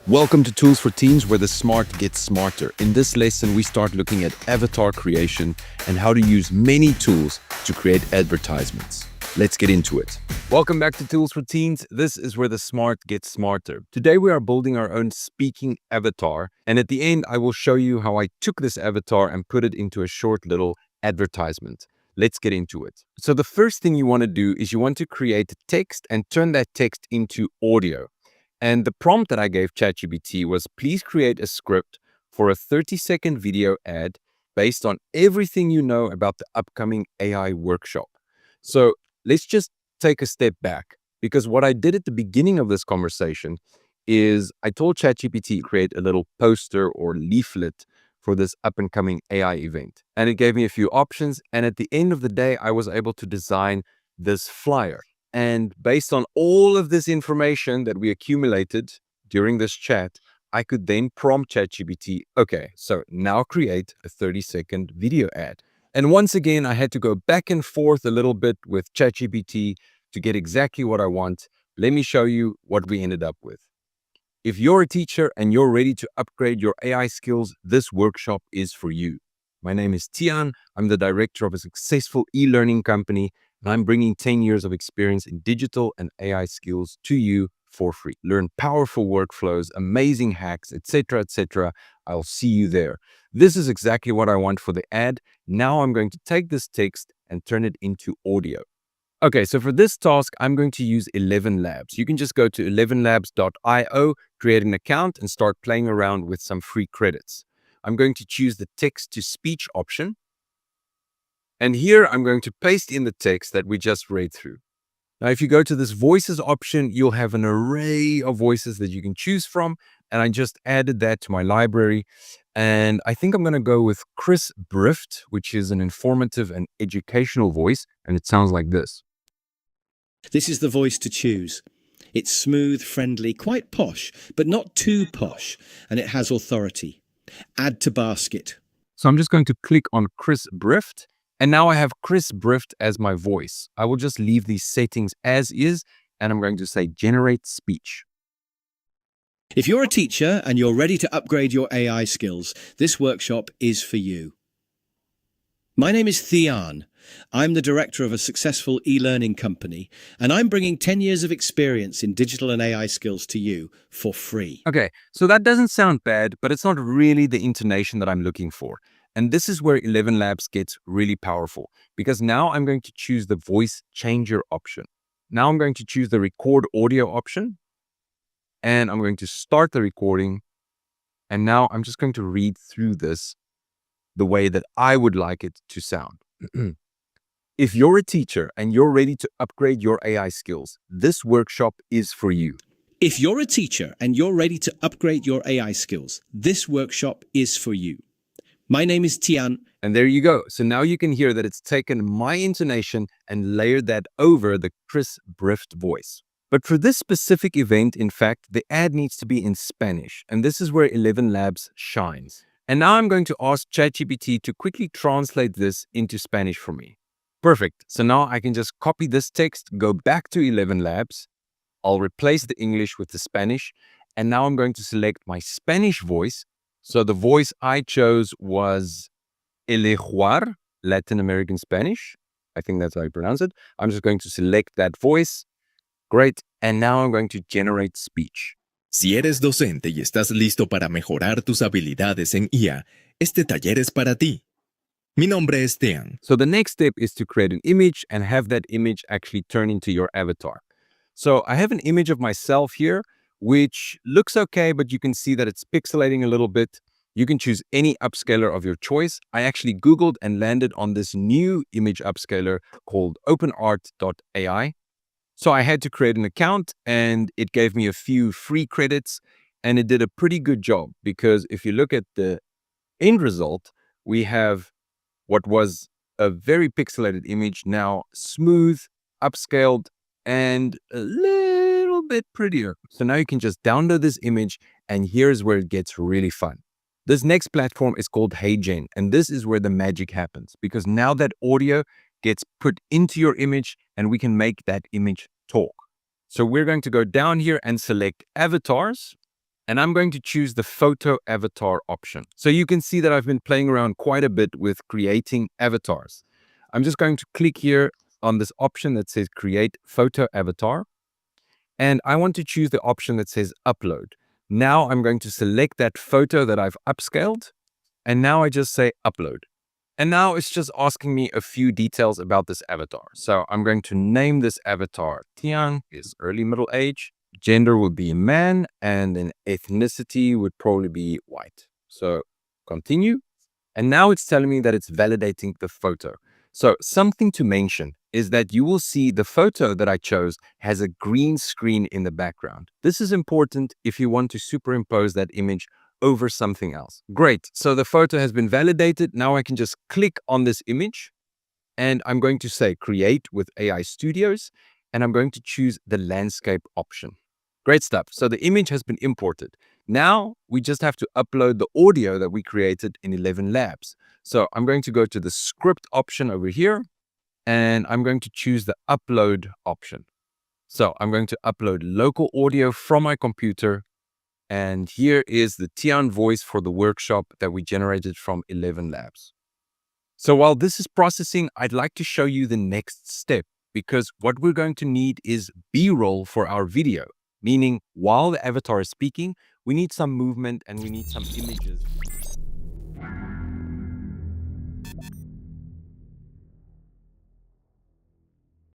Welcome to Tools for Teens, where the smart gets smarter. In this lesson, we start looking at avatar creation and how to use many tools to create advertisements. Let's get into it. Welcome back to Tools for Teens. This is where the smart gets smarter. Today, we are building our own speaking avatar. And at the end, I will show you how I took this avatar and put it into a short little advertisement. Let's get into it. So the first thing you want to do is you want to create text and turn that text into audio. And the prompt that I gave ChatGPT was, please create a script for a 30-second video ad based on everything you know about the upcoming AI workshop. So let's just take a step back, because what I did at the beginning of this conversation is I told ChatGPT to create a little poster or leaflet for this up-and-coming AI event. And it gave me a few options. And at the end of the day, I was able to design this flyer. And based on all of this information that we accumulated during this chat, I could then prompt ChatGPT, okay, so now create a 30-second video ad. And once again, I had to go back and forth a little bit with ChatGPT to get exactly what I want. Let me show you what we ended up with. If you're a teacher and you're ready to upgrade your AI skills, this workshop is for you. My name is Tian. I'm the director of a successful e-learning company, and I'm bringing 10 years of experience in digital and AI skills to you for free. Learn powerful workflows, amazing hacks, etc., etc. I'll see you there. This is exactly what I want for the ad. Now I'm going to take this text and turn it into audio. Okay, so for this task, I'm going to use 11 Labs. You can just go to 11labs.io, create an account, and start playing around with some free credits. I'm going to choose the text-to-speech option. And here I'm going to paste in the text that we just read through. Now, if you go to this voices option, you'll have an array of voices that you can choose from. And I just added that to my library. And I think I'm going to go with Chris Brift, which is an informative and educational voice. And it sounds like this. This is the voice to choose. It's smooth, friendly, quite posh, but not too posh. And it has authority. Add to basket. So I'm just going to click on Chris Brift. And now I have Chris Brift as my voice. I will just leave these settings as is, and I'm going to say generate speech. If you're a teacher and you're ready to upgrade your AI skills, this workshop is for you. My name is Thian. I'm the director of a successful e-learning company, and I'm bringing 10 years of experience in digital and AI skills to you for free. Okay, so that doesn't sound bad, but it's not really the intonation that I'm looking for. And this is where 11 Labs gets really powerful, because now I'm going to choose the voice changer option. Now I'm going to choose the record audio option, and I'm going to start the recording. And now I'm just going to read through this the way that I would like it to sound. If you're a teacher and you're ready to upgrade your AI skills, this workshop is for you. If you're a teacher and you're ready to upgrade your AI skills, this workshop is for you. My name is Tian. And there you go. So now you can hear that it's taken my intonation and layered that over the Chris Brift voice. But for this specific event, in fact, the ad needs to be in Spanish. And this is where 11 Labs shines. And now I'm going to ask ChatGPT to quickly translate this into Spanish for me. Perfect. So now I can just copy this text, go back to 11 Labs. I'll replace the English with the Spanish. And now I'm going to select my Spanish voice. So the voice I chose was Elejuar, Latin American Spanish. I think that's how you pronounce it. I'm just going to select that voice. Great. And now I'm going to generate speech. Si eres docente y estás listo para mejorar tus habilidades en IA, este taller es para ti. Mi nombre es Tian. So the next step is to create an image and have that image actually turn into your avatar. So I have an image of myself here, which looks okay, but you can see that it's pixelating a little bit. You can choose any upscaler of your choice. I actually Googled and landed on this new image upscaler called openart.ai. So I had to create an account, and it gave me a few free credits, and it did a pretty good job, because if you look at the end result, we have what was a very pixelated image now smooth, upscaled, and a little bit prettier. So now you can just download this image, and here's where it gets really fun. This next platform is called HeyGen, and this is where the magic happens, because now that audio gets put into your image and we can make that image talk. So we're going to go down here and select avatars. and I'm going to choose the photo avatar option. So you can see that I've been playing around quite a bit with creating avatars. I'm just going to click here on this option that says create photo avatar. And I want to choose the option that says upload. Now I'm going to select that photo that I've upscaled. And now I just say upload. And now it's just asking me a few details about this avatar. So I'm going to name this avatar Tian, is early middle age. Gender would be man, and an ethnicity would probably be white. So continue. And now it's telling me that it's validating the photo. So something to mention is that you will see the photo that I chose has a green screen in the background. This is important if you want to superimpose that image over something else. Great. So the photo has been validated. Now I can just click on this image and I'm going to say create with AI Studios, and I'm going to choose the landscape option. Great stuff. So the image has been imported. Now we just have to upload the audio that we created in 11 Labs. So I'm going to go to the script option over here, and I'm going to choose the upload option. So I'm going to upload local audio from my computer. And here is the Tian voice for the workshop that we generated from 11 Labs. So while this is processing, I'd like to show you the next step, because what we're going to need is B-roll for our video, meaning while the avatar is speaking, we need some movement and we need some images.